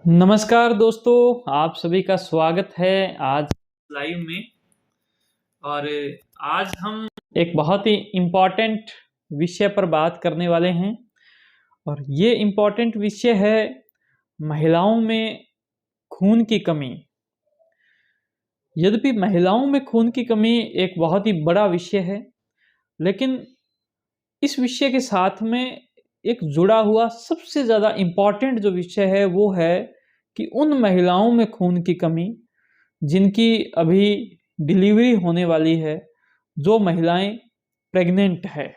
नमस्कार दोस्तों, आप सभी का स्वागत है आज लाइव में। और आज हम एक बहुत ही इम्पोर्टेंट विषय पर बात करने वाले हैं। और ये इम्पोर्टेंट विषय है महिलाओं में खून की कमी। यद्यपि महिलाओं में खून की कमी एक बहुत ही बड़ा विषय है, लेकिन इस विषय के साथ में एक जुड़ा हुआ सबसे ज़्यादा इम्पोर्टेंट जो विषय है वो है कि उन महिलाओं में खून की कमी जिनकी अभी डिलीवरी होने वाली है, जो महिलाएं प्रेग्नेंट है।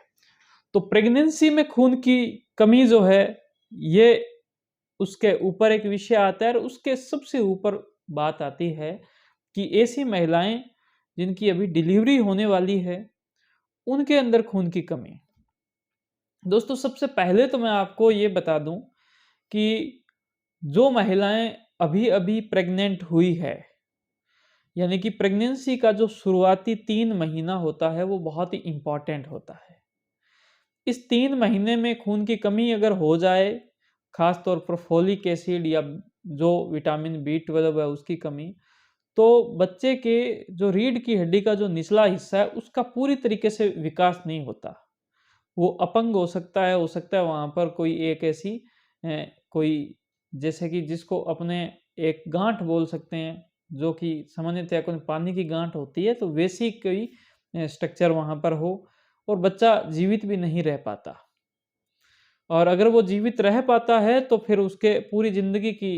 तो प्रेगनेंसी में खून की कमी जो है, ये उसके ऊपर एक विषय आता है और उसके सबसे ऊपर बात आती है कि ऐसी महिलाएं जिनकी अभी डिलीवरी होने वाली है, उनके अंदर खून की कमी। दोस्तों, सबसे पहले तो मैं आपको ये बता दूं कि जो महिलाएं अभी अभी प्रेग्नेंट हुई है, यानी कि प्रेगनेंसी का जो शुरुआती 3 महीना होता है वो बहुत ही इंपॉर्टेंट होता है। इस 3 महीने में खून की कमी अगर हो जाए, खास तौर पर फोलिक एसिड या जो विटामिन B12 है उसकी कमी, तो बच्चे के जो रीढ़ की हड्डी का जो निचला हिस्सा है उसका पूरी तरीके से विकास नहीं होता। वो अपंग हो सकता है वहाँ पर कोई एक ऐसी कोई, जैसे कि जिसको अपने एक गांठ बोल सकते हैं, जो कि सामान्यतया कोई पानी की गांठ होती है, तो वैसी कोई स्ट्रक्चर वहाँ पर हो और बच्चा जीवित भी नहीं रह पाता। और अगर वो जीवित रह पाता है तो फिर उसके पूरी जिंदगी की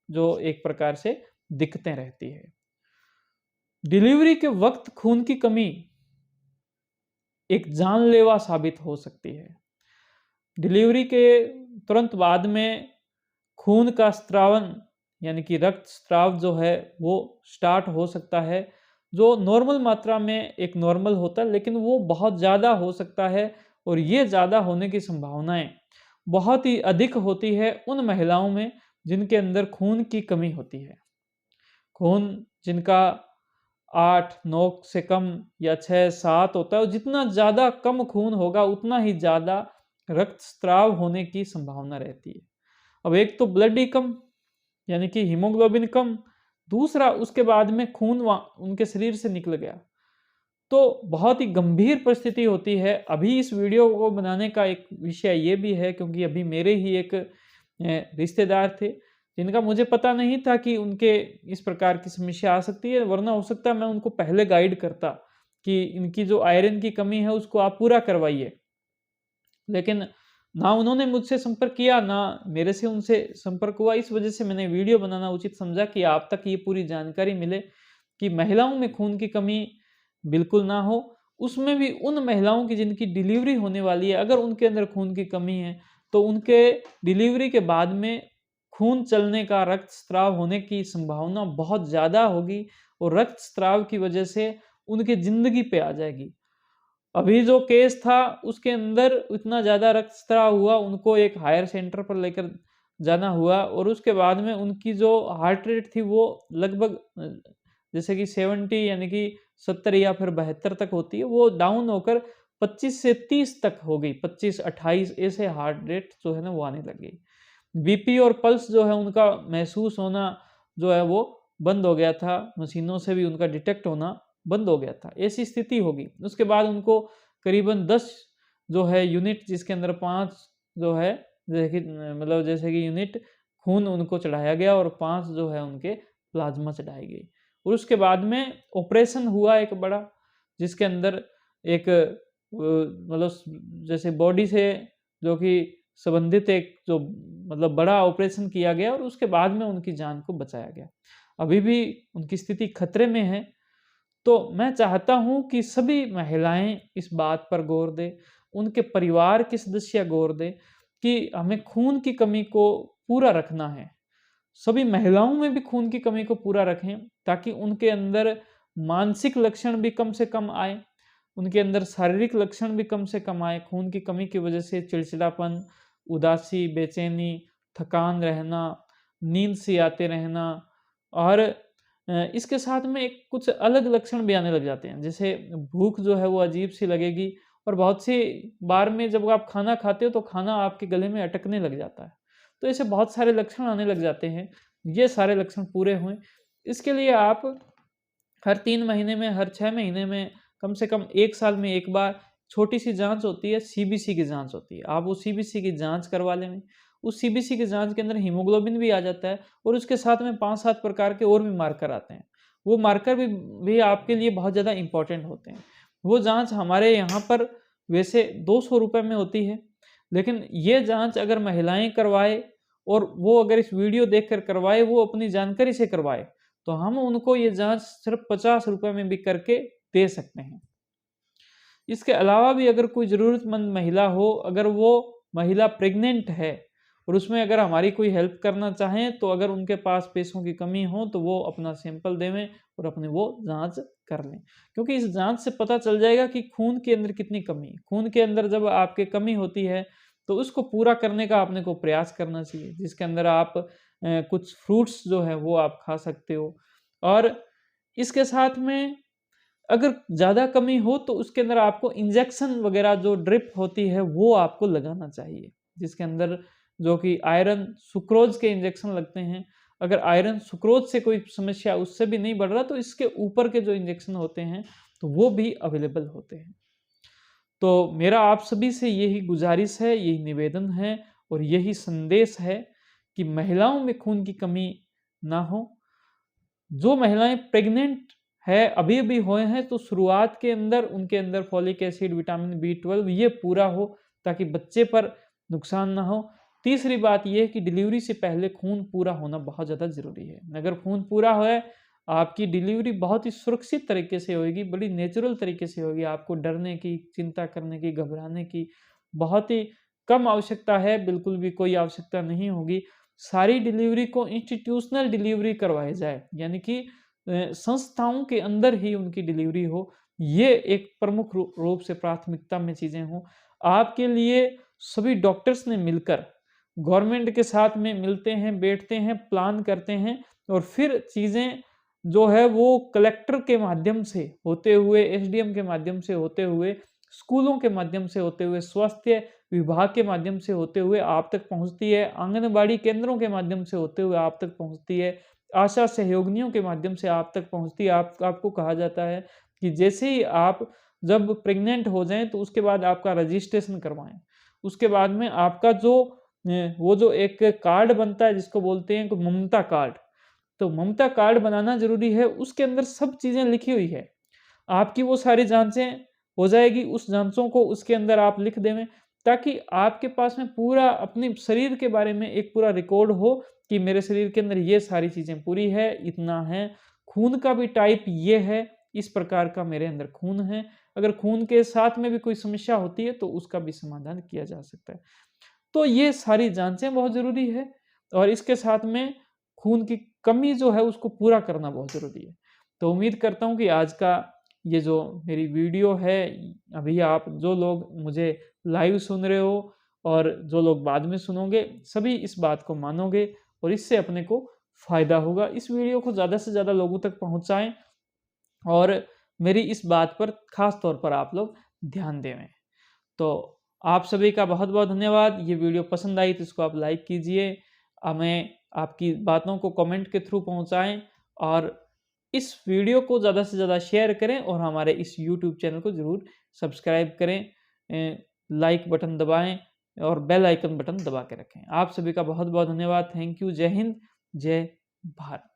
जो एक प्रकार से दिक्कतें रहती है। डिलीवरी के वक्त खून की कमी एक जानलेवा साबित हो सकती है। डिलीवरी के तुरंत बाद में खून का स्त्रावन, यानी कि रक्त स्त्राव जो है वो स्टार्ट हो सकता है, जो नॉर्मल मात्रा में एक नॉर्मल होता है, लेकिन वो बहुत ज़्यादा हो सकता है। और ये ज़्यादा होने की संभावनाएं बहुत ही अधिक होती है उन महिलाओं में जिनके अंदर खून की कमी होती है। खून जिनका 8-9 से कम या 6-7 होता है, जितना ज़्यादा कम खून होगा उतना ही ज़्यादा रक्त स्त्राव होने की संभावना रहती है। अब एक तो ब्लड ही कम, यानी कि हीमोग्लोबिन कम, दूसरा उसके बाद में खून उनके शरीर से निकल गया, तो बहुत ही गंभीर परिस्थिति होती है। अभी इस वीडियो को बनाने का एक विषय ये भी है क्योंकि अभी मेरे ही एक रिश्तेदार थे जिनका मुझे पता नहीं था कि उनके इस प्रकार की समस्या आ सकती है, वरना हो सकता है मैं उनको पहले गाइड करता कि इनकी जो आयरन की कमी है उसको आप पूरा करवाइए। लेकिन ना उन्होंने मुझसे संपर्क किया, ना मेरे से उनसे संपर्क हुआ। इस वजह से मैंने वीडियो बनाना उचित समझा कि आप तक ये पूरी जानकारी मिले कि महिलाओं में खून की कमी बिल्कुल ना हो, उसमें भी उन महिलाओं की जिनकी डिलीवरी होने वाली है, अगर उनके अंदर खून की कमी है तो उनके डिलीवरी के बाद में खून चलने का, रक्त स्त्राव होने की संभावना बहुत ज़्यादा होगी और रक्त स्त्राव की वजह से उनकी ज़िंदगी पे आ जाएगी। अभी जो केस था उसके अंदर इतना ज़्यादा रक्तस्राव हुआ, उनको एक हायर सेंटर पर लेकर जाना हुआ और उसके बाद में उनकी जो हार्ट रेट थी वो लगभग जैसे कि 70, यानी कि 70 या फिर 72 तक होती है, वो डाउन होकर 25 से 30 तक हो गई। 25-28 ऐसे हार्ट रेट जो है ना वो आने लग गई। बीपी और पल्स जो है उनका महसूस होना जो है वो बंद हो गया था, मशीनों से भी उनका डिटेक्ट होना बंद हो गया था। ऐसी स्थिति होगी। उसके बाद उनको करीबन 10 जो है यूनिट, जिसके अंदर 5 जो है जैसे कि यूनिट खून उनको चढ़ाया गया और 5 जो है उनके प्लाज्मा चढ़ाई गई। और उसके बाद में ऑपरेशन हुआ एक बड़ा, जिसके अंदर एक जैसे बॉडी से जो कि संबंधित एक जो बड़ा ऑपरेशन किया गया और उसके बाद में उनकी जान को बचाया गया। अभी भी उनकी स्थिति खतरे में है। तो मैं चाहता हूं कि सभी महिलाएं इस बात पर गौर दें, उनके परिवार के सदस्य गौर दें कि हमें खून की कमी को पूरा रखना है। सभी महिलाओं में भी खून की कमी को पूरा रखें ताकि उनके अंदर मानसिक लक्षण भी कम से कम आए, उनके अंदर शारीरिक लक्षण भी कम से कम आए। खून की कमी की वजह से चिड़चिड़ापन, उदासी, बेचैनी, थकान रहना, नींद से आते रहना और इसके साथ में एक कुछ अलग लक्षण भी आने लग जाते हैं। जैसे भूख जो है वो अजीब सी लगेगी और बहुत सी बार में जब आप खाना खाते हो तो खाना आपके गले में अटकने लग जाता है। तो ऐसे बहुत सारे लक्षण आने लग जाते हैं ये सारे लक्षण पूरे हुए, इसके लिए आप हर 3 महीने में, हर 6 महीने में, कम से कम 1 साल में एक बार छोटी-सी जाँच होती है, सीबीसी की जाँच होती है। आप वो सीबीसी की जाँच करवा लें। उस सीबीसी की जाँच के अंदर हीमोग्लोबिन भी आ जाता है और उसके साथ में 5-7 प्रकार के और भी मार्कर आते हैं। वो मार्कर भी आपके लिए बहुत ज़्यादा इम्पोर्टेंट होते हैं। वो जाँच हमारे यहाँ पर वैसे ₹200 में होती है, लेकिन ये जाँच अगर महिलाएँ करवाएँ और वो अगर इस वीडियो देखकर करवाएँ, वो अपनी जानकारी से करवाएँ, तो हम उनको ये जाँच सिर्फ़ ₹50 में भी करके दे सकते हैं। इसके अलावा भी अगर कोई ज़रूरतमंद महिला हो, अगर वो महिला प्रेग्नेंट है और उसमें अगर हमारी कोई हेल्प करना चाहें, तो अगर उनके पास पैसों की कमी हो, तो वो अपना सैंपल देवें और अपनी वो जाँच कर लें। क्योंकि इस जाँच से पता चल जाएगा कि खून के अंदर कितनी कमी है। खून के अंदर जब आपके कमी होती है, तो उसको पूरा करने का आपने को प्रयास करना चाहिए, जिसके अंदर आप कुछ फ्रूट्स जो है वो आप खा सकते हो। और इसके साथ में अगर ज़्यादा कमी हो तो उसके अंदर आपको इंजेक्शन वगैरह जो ड्रिप होती है वो आपको लगाना चाहिए, जिसके अंदर जो कि आयरन सुक्रोज के इंजेक्शन लगते हैं। अगर आयरन सुक्रोज से कोई समस्या उससे भी नहीं बढ़ रहा, तो इसके ऊपर के जो इंजेक्शन होते हैं तो वो भी अवेलेबल होते हैं। तो मेरा आप सभी से यही गुजारिश है, यही निवेदन है और यही संदेश है कि महिलाओं में खून की कमी ना हो। जो महिलाएं प्रेग्नेंट है, अभी-अभी हुए हैं, तो शुरुआत के अंदर उनके अंदर फॉलिक एसिड, विटामिन बी 12 ये पूरा हो, ताकि बच्चे पर नुकसान ना हो। तीसरी बात ये है कि डिलीवरी से पहले खून पूरा होना बहुत ज़्यादा ज़रूरी है। अगर खून पूरा है, आपकी डिलीवरी बहुत ही सुरक्षित तरीके से होएगी, बड़ी नेचुरल तरीके से होगी। आपको डरने की, चिंता करने की, घबराने की बहुत ही कम आवश्यकता है, बिल्कुल भी कोई आवश्यकता नहीं होगी। सारी डिलीवरी को इंस्टीट्यूशनल डिलीवरी करवाई जाए, यानी कि संस्थाओं के अंदर ही उनकी डिलीवरी हो। ये एक प्रमुख रूप से प्राथमिकता में चीज़ें हों। आपके लिए सभी डॉक्टर्स ने मिलकर गवर्नमेंट के साथ में मिलते हैं, बैठते हैं, प्लान करते हैं और फिर चीज़ें जो है वो कलेक्टर के माध्यम से होते हुए, एसडीएम के माध्यम से होते हुए, स्कूलों के माध्यम से होते हुए, स्वास्थ्य विभाग के माध्यम से होते हुए आप तक पहुँचती है, आंगनबाड़ी केंद्रों के माध्यम से होते हुए आप तक पहुँचती है, आशा सहयोगिनियों के माध्यम से आप तक पहुँचती है। आपको कहा जाता है कि जैसे ही आप जब प्रेग्नेंट हो जाएँ, तो उसके बाद आपका रजिस्ट्रेशन करवाएँ। उसके बाद में आपका जो वो जो एक कार्ड बनता है जिसको बोलते हैं कि ममता कार्ड, तो ममता कार्ड बनाना ज़रूरी है, उसके अंदर सब चीज़ें लिखी हुई है। आपकी वो सारी जाँचें हो जाएगी, उस जाँचों को उसके अंदर आप लिख देवें, ताकि आपके पास में पूरा अपने शरीर के बारे में एक पूरा रिकॉर्ड हो कि मेरे शरीर के अंदर ये सारी चीज़ें पूरी है, इतना है, खून का भी टाइप ये है, इस प्रकार का मेरे अंदर खून है। अगर खून के साथ में भी कोई समस्या होती है, तो उसका भी समाधान किया जा सकता है। तो ये सारी जाँचें बहुत ज़रूरी है और इसके साथ में खून की कमी जो है उसको पूरा करना बहुत ज़रूरी है। तो उम्मीद करता हूँ कि आज का ये जो मेरी वीडियो है, अभी आप जो लोग मुझे लाइव सुन रहे हो और जो लोग बाद में सुनोगे, सभी इस बात को मानोगे और इससे अपने को फ़ायदा होगा। इस वीडियो को ज़्यादा से ज़्यादा लोगों तक पहुँचाएँ और मेरी इस बात पर ख़ास तौर पर आप लोग ध्यान देवें। तो आप सभी का बहुत-बहुत धन्यवाद। ये वीडियो पसंद आई तो इसको आप लाइक कीजिए। हमें आपकी बातों को कमेंट के थ्रू पहुँचाएँ और इस वीडियो को ज़्यादा से ज़्यादा शेयर करें और हमारे इस यूट्यूब चैनल को ज़रूर सब्सक्राइब करें। लाइक बटन दबाएँ और बेल आइकन बटन दबा के रखें। आप सभी का बहुत-बहुत धन्यवाद। Thank you. जय हिंद, जय भारत।